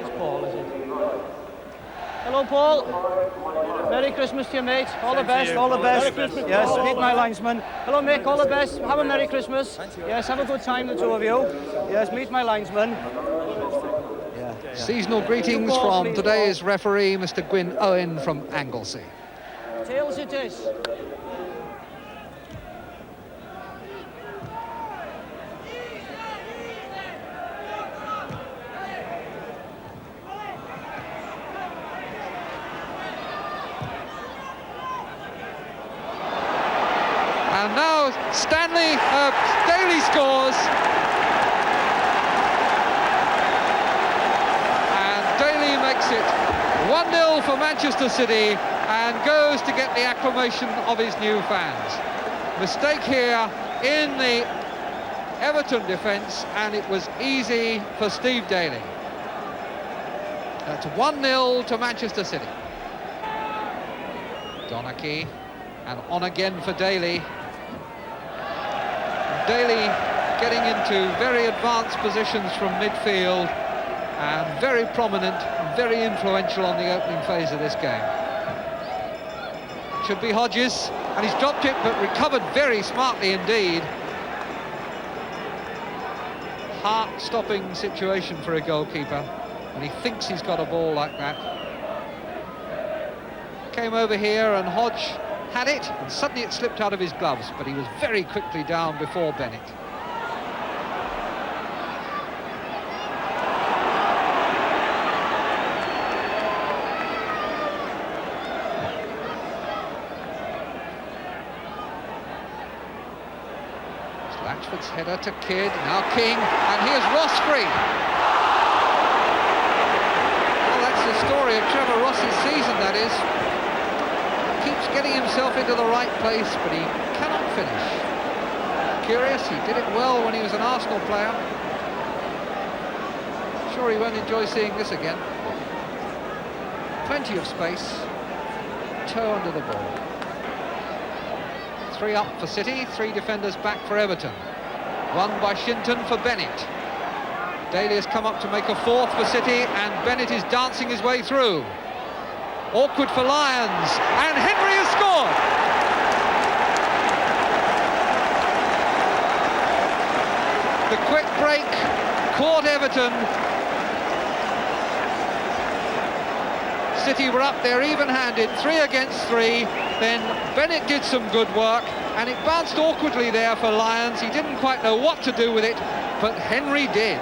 It's Paul, is it? Hello, Paul. Merry Christmas to you, mate. All the best, all the best. Yes, meet my linesman. Hello, Mick, all the best. Have a Merry Christmas. Yes, have a good time, the two of you. Yes, meet my linesman. Seasonal greetings from today's referee, Mr. Gwyn Owen from Anglesey. Tails it is. And now Daly scores. And Daly makes it 1-0 for Manchester City and goes to get the acclamation of his new fans. Mistake here in the Everton defence, and it was easy for Steve Daly. That's 1-0 to Manchester City. Donachie, and on again for Daly. Daly getting into very advanced positions from midfield and very prominent and very influential on the opening phase of this game. Should be Hodges, and he's dropped it but recovered very smartly indeed. Heart-stopping situation for a goalkeeper when he thinks he's got a ball like that. Came over here and Hodge had it, and suddenly it slipped out of his gloves, but he was very quickly down before Bennett. It's Latchford's header to Kidd, now King, and here's Ross free. Well, that's the story of Trevor Ross's season, that is. Keeps getting himself into the right place, but he cannot finish. Curious, he did it well when he was an Arsenal player. Sure he won't enjoy seeing this again. Plenty of space. Toe under the ball. 3 up for City, 3 defenders back for Everton. 1 by Shinton for Bennett. Daly has come up to make a 4th for City, and Bennett is dancing his way through. Awkward for Lions, and Henry has scored! The quick break caught Everton. City were up there even-handed, 3 against 3. Then Bennett did some good work, and it bounced awkwardly there for Lions. He didn't quite know what to do with it, but Henry did.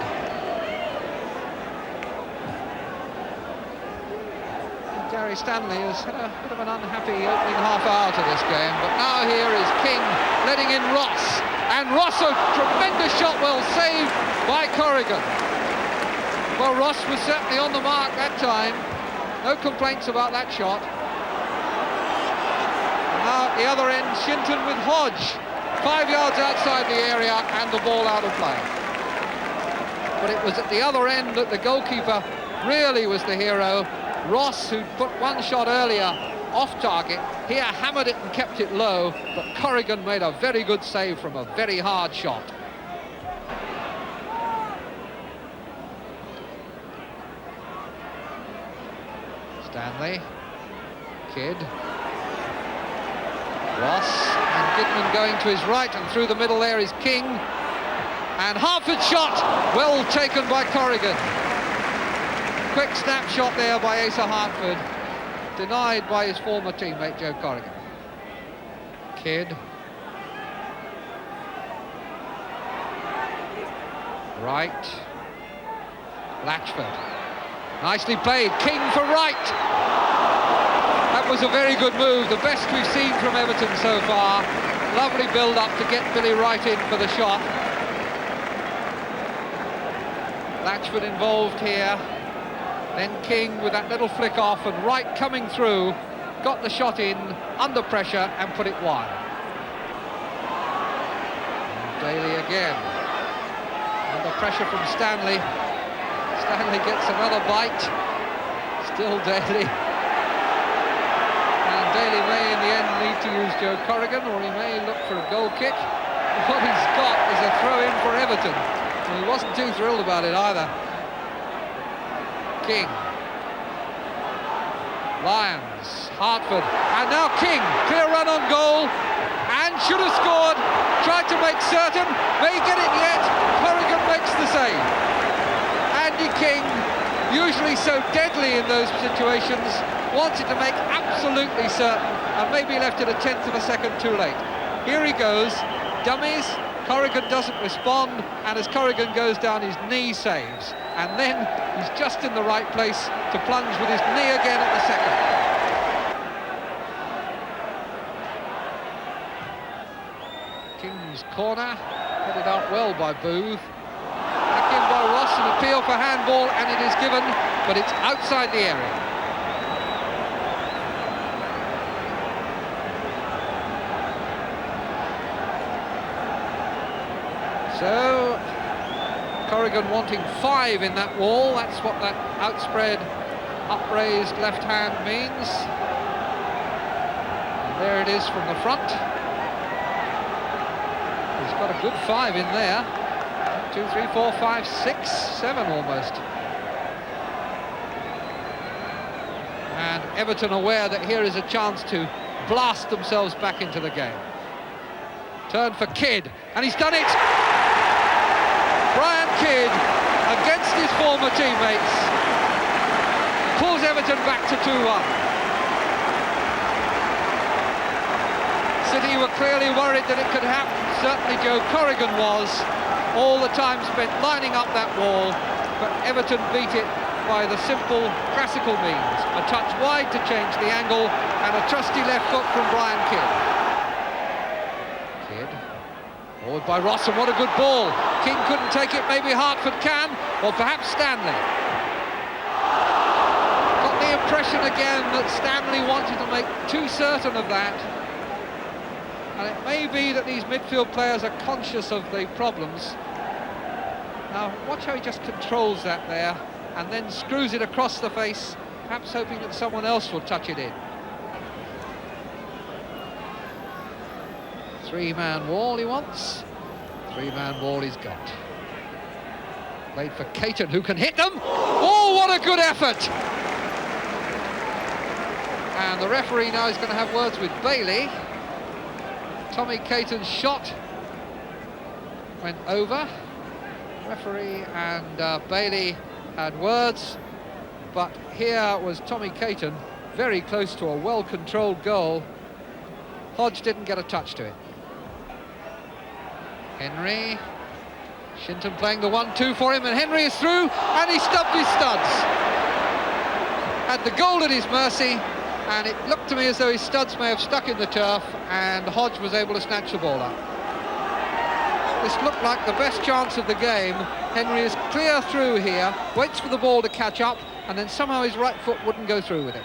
Gary Stanley has had a bit of an unhappy opening half hour to this game, but now here is King letting in Ross, and Ross, a tremendous shot, well saved by Corrigan. Well, Ross was certainly on the mark that time, no complaints about that shot. Now at the other end, Shinton with Hodge, 5 yards outside the area and the ball out of play. But it was at the other end that the goalkeeper really was the hero. Ross, who'd put one shot earlier off target, here hammered it and kept it low, but Corrigan made a very good save from a very hard shot. Stanley, Kidd, Ross, and Gidman going to his right, and through the middle there is King, and Hartford's shot, well taken by Corrigan. Quick snapshot there by Asa Hartford, denied by his former teammate Joe Corrigan. Kidd. Right. Latchford. Nicely played. King for right. That was a very good move, the best we've seen from Everton so far. Lovely build-up to get Billy Wright in for the shot. Latchford involved here. Then King with that little flick off, and Wright coming through, got the shot in under pressure and put it wide. And Daly again. Under pressure from Stanley. Stanley gets another bite. Still Daly. And Daly may in the end need to use Joe Corrigan, or he may look for a goal kick. What he's got is a throw in for Everton. And he wasn't too thrilled about it either. King. Lyons, Hartford, and now King, clear run on goal, and should have scored, tried to make certain, may get it yet, Corrigan makes the save. Andy King, usually so deadly in those situations, wanted to make absolutely certain, and maybe left it a tenth of a second too late. Here he goes, dummies, Corrigan doesn't respond, and as Corrigan goes down, his knee saves. And then he's just in the right place to plunge with his knee again at the second. King's corner, headed out well by Booth. Back in by Ross, an appeal for handball, and it is given, but it's outside the area. So, Corrigan wanting 5 in that wall, that's what that outspread, upraised left hand means. And there it is from the front. He's got a good 5 in there. 2, 3, 4, 5, 6, 7 almost. And Everton aware that here is a chance to blast themselves back into the game. Turn for Kidd, and he's done it! Brian Kidd, against his former teammates, pulls Everton back to 2-1. City were clearly worried that it could happen. Certainly Joe Corrigan was. All the time spent lining up that wall, but Everton beat it by the simple, classical means. A touch wide to change the angle, and a trusty left foot from Brian Kidd. Kidd. Forward by Ross, and what a good ball. King couldn't take it, maybe Hartford can, or perhaps Stanley. Got the impression again that Stanley wanted to make too certain of that. And it may be that these midfield players are conscious of the problems. Now, watch how he just controls that there, and then screws it across the face, perhaps hoping that someone else will touch it in. 3-man wall he wants. 3-man wall he's got. Played for Caton, who can hit them. Oh, what a good effort! And the referee now is going to have words with Bailey. Tommy Caton's shot went over. Referee and Bailey had words, but here was Tommy Caton, very close to a well-controlled goal. Hodge didn't get a touch to it. Henry, Shinton playing the 1-2 for him, and Henry is through, and he stubbed his studs. Had the goal at his mercy, and it looked to me as though his studs may have stuck in the turf, and Hodge was able to snatch the ball up. This looked like the best chance of the game. Henry is clear through here, waits for the ball to catch up, and then somehow his right foot wouldn't go through with it.